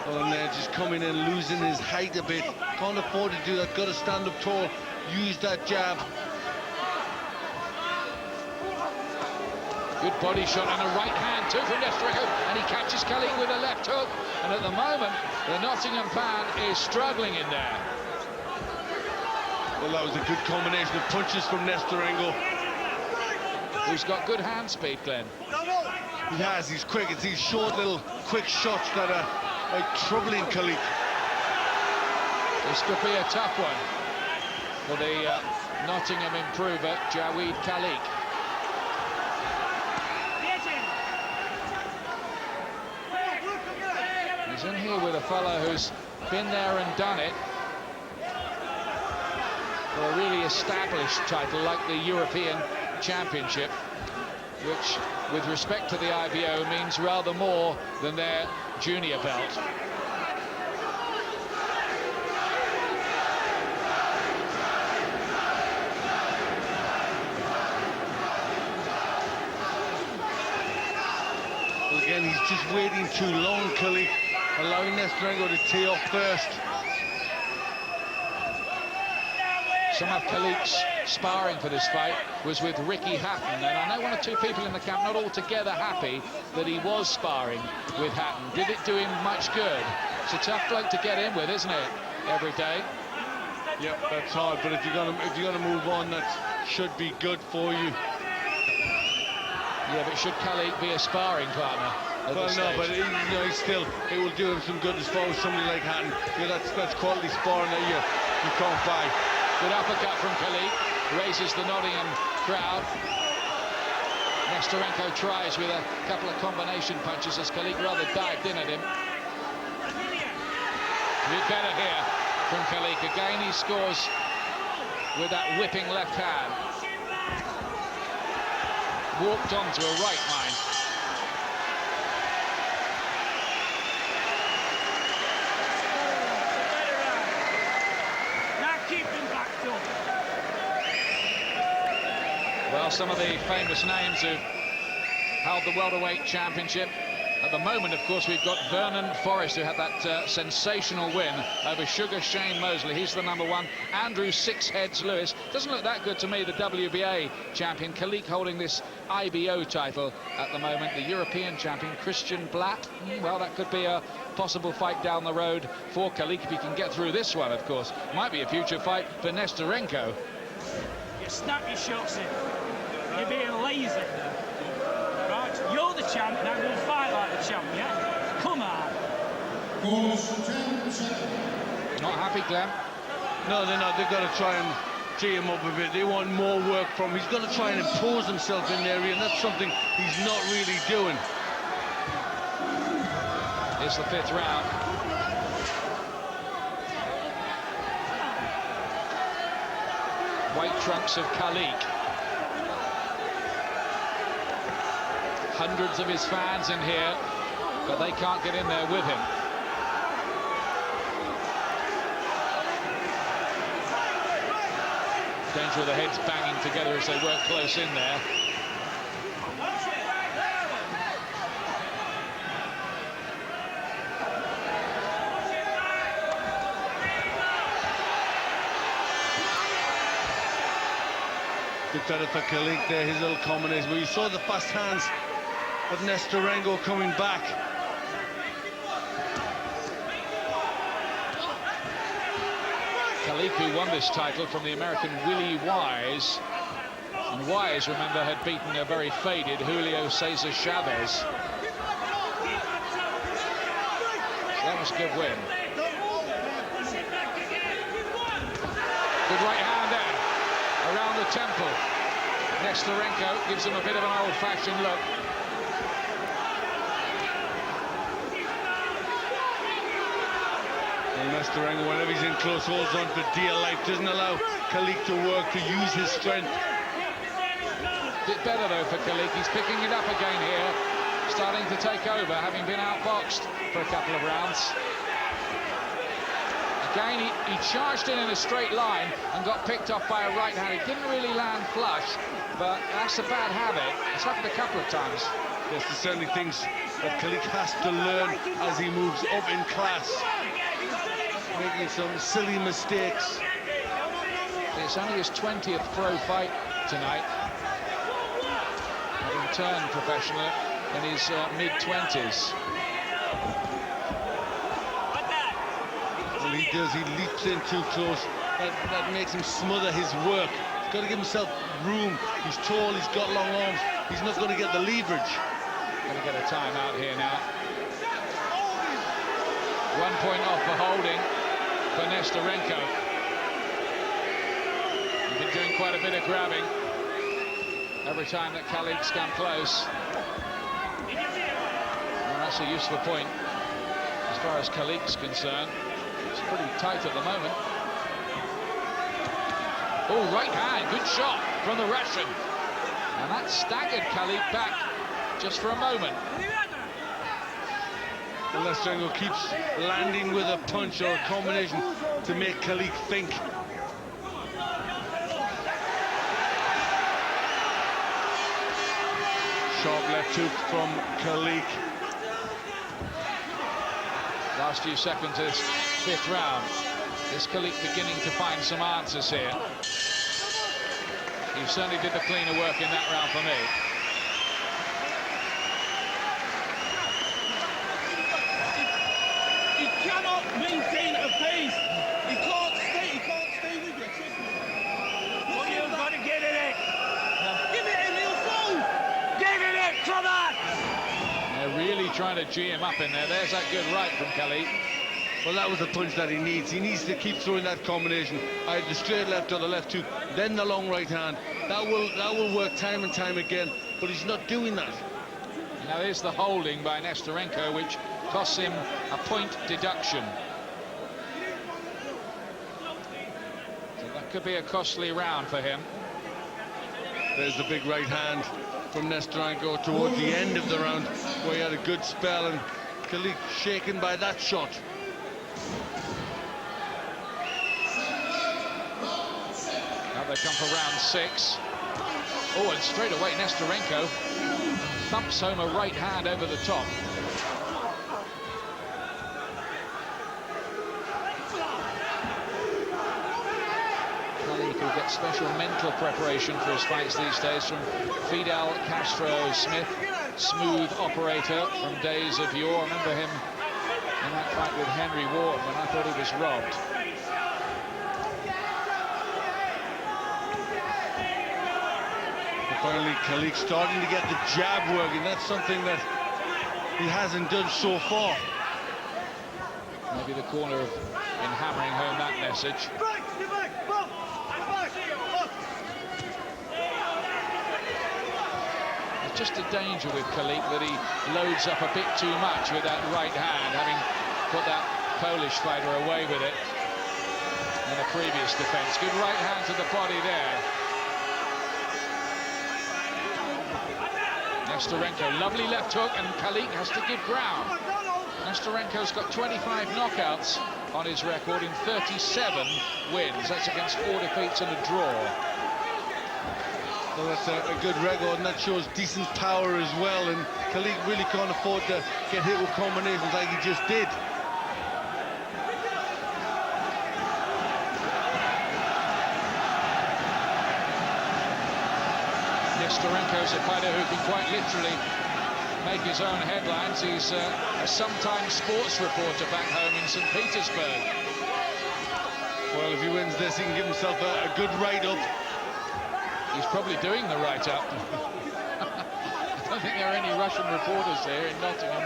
Well, and just coming in, losing his height a bit. Can't afford to do that. Got to stand up tall. Use that jab. Good body shot and a right hand too from Nesterenko, and he catches Khaliq with a left hook. And at the moment, the Nottingham fan is struggling in there. Well, that was a good combination of punches from Nesterenko. Who's got good hand speed, Glenn. He has, he's quick. It's these short little quick shots that are like troubling Khaliq. This could be a tough one for the Nottingham improver, Jawaid Khaliq. He's in here with a fellow who's been there and done it for a really established title like the European Championship, which, with respect to the IBO, means rather more than their junior belt. Again, he's just waiting too long, Khaliq, allowing Nesterenko to tee off first. Some of Khaliq's sparring for this fight was with Ricky Hatton, and I know one or two people in the camp not altogether happy that he was sparring with Hatton. Did it do him much good? It's a tough bloke to get in with, isn't it, every day? Yep, that's hard, but if you're gonna move on, that should be good for you. Yeah, but should Khaliq be a sparring partner? Well, no, but you know, it will do him some good as far as somebody like Hatton. Yeah, that's quality sparring that you can't buy. Good uppercut from Khaliq, raises the Nottingham crowd. Nesterenko tries with a couple of combination punches as Khaliq rather dived in at him. A bit better here from Khaliq. Again, he scores with that whipping left hand. Walked onto a right, mind. Well, some of the famous names who've held the welterweight championship. At the moment, of course, we've got Vernon Forrest, who had that sensational win over Sugar Shane Mosley. He's the #1. Andrew Six Heads Lewis. Doesn't look that good to me, the WBA champion. Khaliq holding this IBO title at the moment. The European champion, Christian Blatt. Well, that could be a possible fight down the road for Khaliq if he can get through this one, of course. Might be a future fight for Nesterenko. You snap your shots in. You're being lazy. Right, you're the champ, now go and fight like the champ, yeah? Come on. Not happy, Glenn? No, they're not. They've got to try and tee him up a bit. They want more work from him. He's got to try and impose himself in the area, and that's something he's not really doing. It's the 5th round. White trunks of Khaliq. Hundreds of his fans in here, but they can't get in there with him. Danger of the heads banging together as they work close in there. Good better for Khaliq there, his little combination. Well, you saw the fast hands of Nesterenko coming back. Khaliq, who won this title from the American Willie Wise. And Wise, remember, had beaten a very faded Julio Cesar Chavez. So that was a good win. Good right hand there, around the temple. Nesterenko gives him a bit of an old-fashioned look. Nesterenko, whenever he's in close, holds on for dear life, doesn't allow Khaliq to work, to use his strength. Bit better though for Khaliq. He's picking it up again here, starting to take over, having been outboxed for a couple of rounds. Again, he charged in a straight line and got picked off by a right hand. It didn't really land flush, but that's a bad habit. It's happened a couple of times. Yes, there's certainly things that Khaliq has to learn as he moves up in class. Making some silly mistakes. It's only his 20th pro fight tonight. Having turned professional in his mid-20s. Well, he does. He leaps in too close. That makes him smother his work. He's got to give himself room. He's tall. He's got long arms. He's not going to get the leverage. Going to get a timeout here now. 1 point off for holding for Nesterenko. He's been doing quite a bit of grabbing every time that Khaliq's come close. Well, that's a useful point as far as Khaliq's concerned. It's pretty tight at the moment. Oh, right hand, good shot from the Russian. And that staggered Khaliq back just for a moment. Nesterenko keeps landing with a punch or a combination to make Khaliq think. Sharp left hook from Khaliq. Last few seconds of this 5th round. Is Khaliq beginning to find some answers here? He certainly did the cleaner work in that round for me. He cannot maintain a pace. He can't stay with you. Well, you've got to get in it. Give it him, he'll fall. Get in it, come on. They're really trying to G him up in there. There's that good right from Khaliq. Well, that was the punch that he needs. He needs to keep throwing that combination. Either the straight left or the left hook, then the long right hand. That will work time and time again, but he's not doing that. Now there's the holding by Nesterenko, which costs him a point deduction. So that could be a costly round for him. There's the big right hand from Nesterenko towards the end of the round, where he had a good spell, and Khaliq shaken by that shot. Now they come for round 6. Oh, and straight away Nesterenko thumps home a right hand over the top. Khaliq, who gets special mental preparation for his fights these days from Fidel Castro Smith, smooth operator from days of yore. I remember him in that fight with Henry Ward when I thought he was robbed. Finally, Khaliq starting to get the jab working. That's something that he hasn't done so far. Maybe the corner in hammering home that message. There's just a danger with Khaliq that he loads up a bit too much with that right hand, having put that Polish fighter away with it in a previous defense. Good right hand to the body there. Nesterenko, lovely left hook, and Khaliq has to give ground. Nesterenko's got 25 knockouts on his record in 37 wins. That's against 4 defeats and a draw. Well, that's a good record, and that shows decent power as well, and Khaliq really can't afford to get hit with combinations like he just did. Nesterenko's a fighter who can quite literally make his own headlines. He's a sometime sports reporter back home in St. Petersburg. Well, if he wins this, he can give himself a good write-up. He's probably doing the write-up. I don't think there are any Russian reporters here in Nottingham.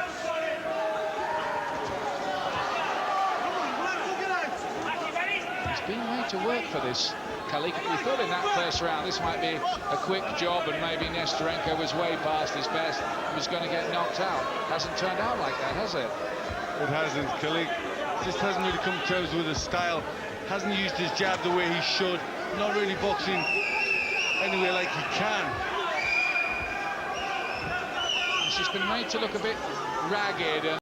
He's been made to work for this, Khaliq. We thought in that first round this might be a quick job and maybe Nesterenko was way past his best, was going to get knocked out. Hasn't turned out like that, has it? It hasn't. Khaliq just hasn't really come to terms with his style. Hasn't used his jab the way he should. Not really boxing anyway like he can. He's just been made to look a bit ragged.